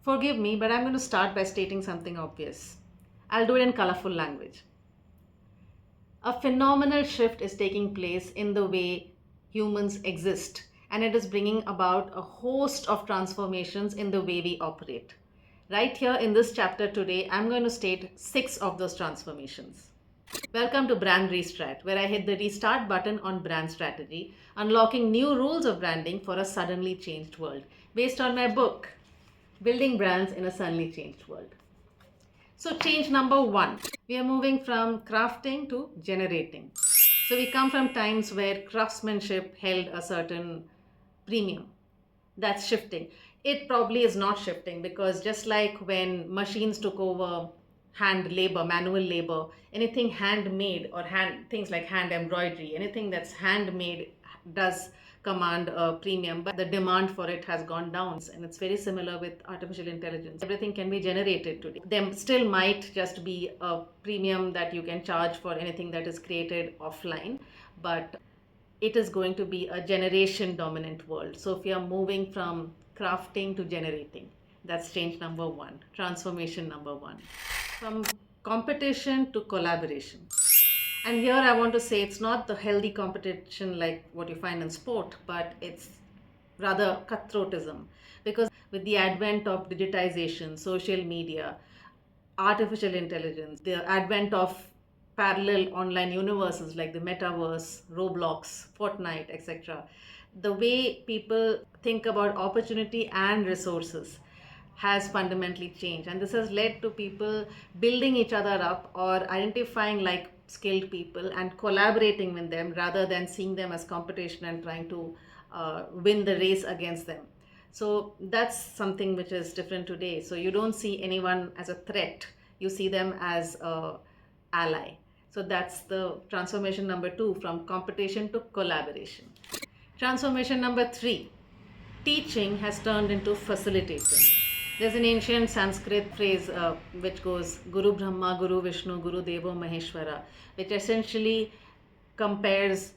Forgive me, but I'm going to start by stating something obvious. I'll do it in colorful language. A phenomenal shift is taking place in the way humans exist, and it is bringing about a host of transformations in the way we operate. Right here in this chapter today, I'm going to state 6 of those transformations. Welcome to Brand Restart, where I hit the restart button on brand strategy, unlocking new rules of branding for a suddenly changed world, based on my book, Building Brands in a Suddenly Changed World. So, change number 1, we are moving from crafting to generating. So, we come from times where craftsmanship held a certain premium. That's shifting. It probably is not shifting because just like when machines took over hand labor, manual labor, anything handmade or things like hand embroidery, anything that's handmade does command a premium, but the demand for it has gone down. And it's very similar with artificial intelligence. Everything can be generated today. There still might just be a premium that you can charge for anything that is created offline, but it is going to be a generation dominant world. So if you are moving from crafting to generating, that's change number 1, transformation number 1. From competition to collaboration. And here I want to say it's not the healthy competition like what you find in sport, but it's rather cutthroatism. Because with the advent of digitization, social media, artificial intelligence, the advent of parallel online universes like the metaverse, Roblox, Fortnite, etc., the way people think about opportunity and resources has fundamentally changed. And this has led to people building each other up or identifying like skilled people and collaborating with them rather than seeing them as competition and trying to win the race against them. So that's something which is different today. So you don't see anyone as a threat, you see them as a ally. So that's the transformation number 2, from competition to collaboration. Transformation number 3, teaching has turned into facilitating. There's an ancient Sanskrit phrase which goes Guru Brahma, Guru Vishnu, Guru Devo Maheshwara, which essentially compares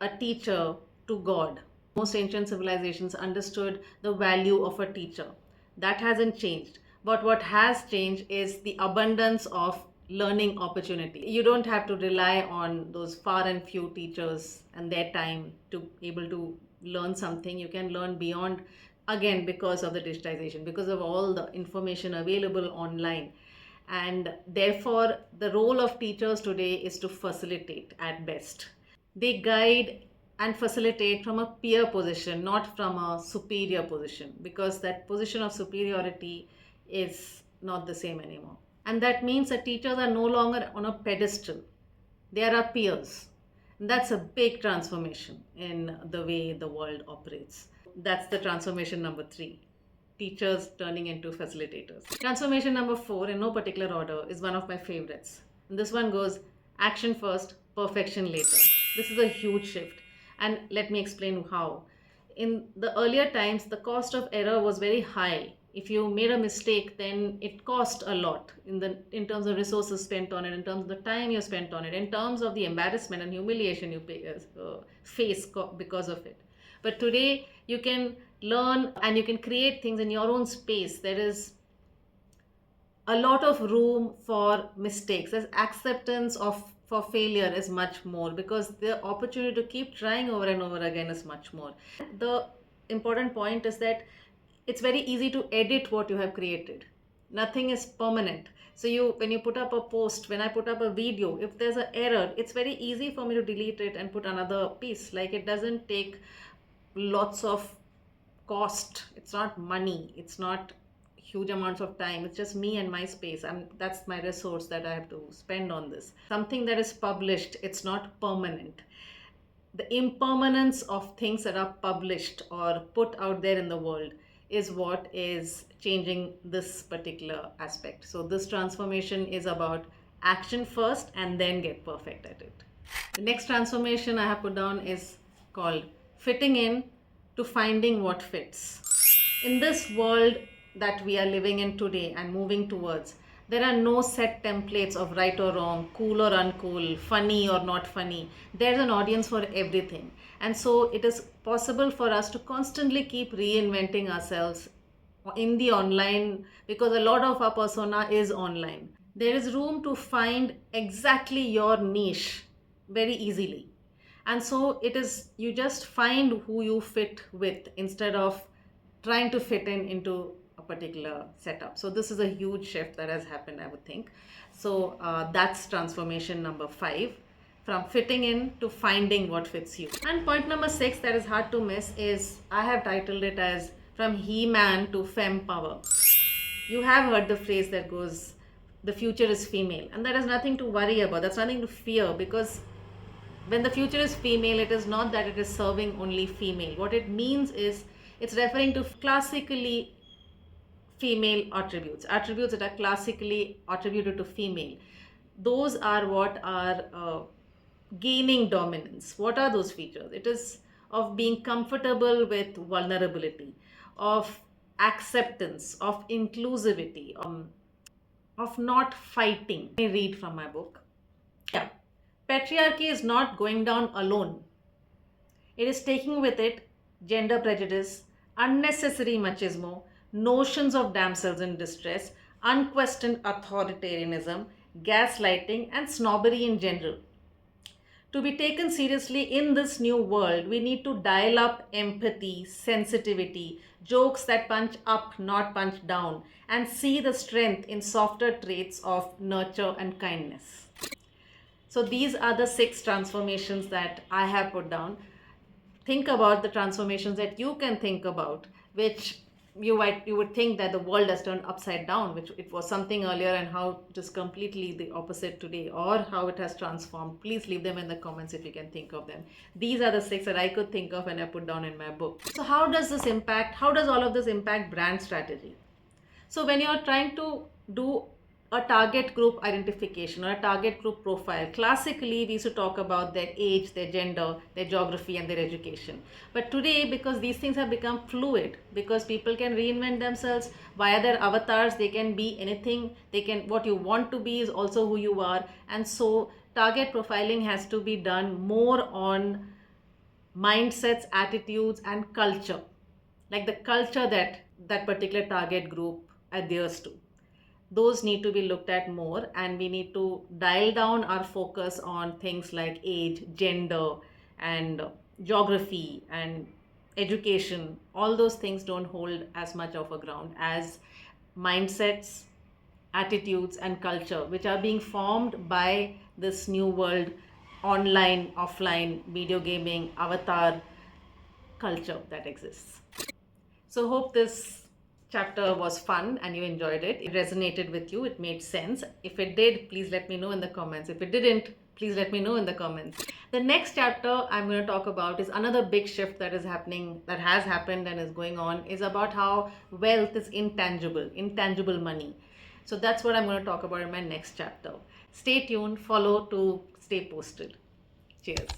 a teacher to God. Most ancient civilizations understood the value of a teacher. That hasn't changed. But what has changed is the abundance of learning opportunity. You don't have to rely on those far and few teachers and their time to be able to learn something. You can learn beyond, again, because of the digitization, because of all the information available online. And therefore, the role of teachers today is to facilitate at best. They guide and facilitate from a peer position, not from a superior position, because that position of superiority is not the same anymore. And that means that teachers are no longer on a pedestal, they are our peers. And that's a big transformation in the way the world operates. That's the transformation number 3, teachers turning into facilitators. Transformation number 4, in no particular order, is one of my favorites. And this one goes action first, perfection later. This is a huge shift. And let me explain how. In the earlier times, the cost of error was very high. If you made a mistake, then it cost a lot in terms of resources spent on it, in terms of the time you spent on it, in terms of the embarrassment and humiliation you face because of it. But today, you can learn and you can create things in your own space. There is a lot of room for mistakes. There's acceptance of for failure is much more because the opportunity to keep trying over and over again is much more. The important point is that it's very easy to edit what you have created. Nothing is permanent. So when you put up a post, when I put up a video, if there's an error, it's very easy for me to delete it and put another piece. Like, it doesn't take lots of cost. It's not money. It's not huge amounts of time. It's just me and my space, and that's my resource that I have to spend on this. Something that is published, it's not permanent. The impermanence of things that are published or put out there in the world is what is changing this particular aspect. So this transformation is about action first and then get perfect at it. The next transformation I have put down is called fitting in to finding what fits. In this world that we are living in today and moving towards, there are no set templates of right or wrong, cool or uncool, funny or not funny. There's an audience for everything. And so it is possible for us to constantly keep reinventing ourselves in the online, because a lot of our persona is online. There is room to find exactly your niche very easily. And so it is, you just find who you fit with instead of trying to fit in into a particular setup. So this is a huge shift that has happened, I would think. So that's transformation number 5, from fitting in to finding what fits you. And point number 6 that is hard to miss is, I have titled it as from He-Man to Femme Power. You have heard the phrase that goes, the future is female, and that is nothing to worry about. That's nothing to fear, because when the future is female, it is not that it is serving only female. What it means is, it's referring to classically female attributes, attributes that are classically attributed to female. Those are what are gaining dominance. What are those features? It is of being comfortable with vulnerability, of acceptance, of inclusivity, of not fighting. Let me read from my book. Yeah. Patriarchy is not going down alone. It is taking with it gender prejudice, unnecessary machismo, notions of damsels in distress, unquestioned authoritarianism, gaslighting, and snobbery in general. To be taken seriously in this new world, we need to dial up empathy, sensitivity, jokes that punch up, not punch down, and see the strength in softer traits of nurture and kindness. So these are the 6 transformations that I have put down. Think about the transformations that you can think about, which you would think that the world has turned upside down, which it was something earlier, and how it is completely the opposite today, or how it has transformed. Please leave them in the comments if you can think of them. These are the 6 that I could think of and I put down in my book. So how does all of this impact brand strategy? So when you're trying to do a target group identification or a target group profile, classically we used to talk about their age, their gender, their geography, and their education. But today, because these things have become fluid, because people can reinvent themselves via their avatars, they can be anything. What you want to be is also who you are. And so target profiling has to be done more on mindsets, attitudes, and culture, like the culture that particular target group adheres to. Those need to be looked at more, and we need to dial down our focus on things like age, gender, and geography and education. All those things don't hold as much of a ground as mindsets, attitudes, and culture, which are being formed by this new world, online, offline, video gaming, avatar culture that exists. So hope this chapter was fun and you enjoyed it. It resonated with you, it made sense. If it did, please let me know in the comments. If it didn't, please let me know in the comments. The next chapter I'm going to talk about is another big shift that is happening, that has happened and is going on, is about how wealth is intangible money. So that's what I'm going to talk about in my next chapter. Stay tuned, follow to stay posted. Cheers.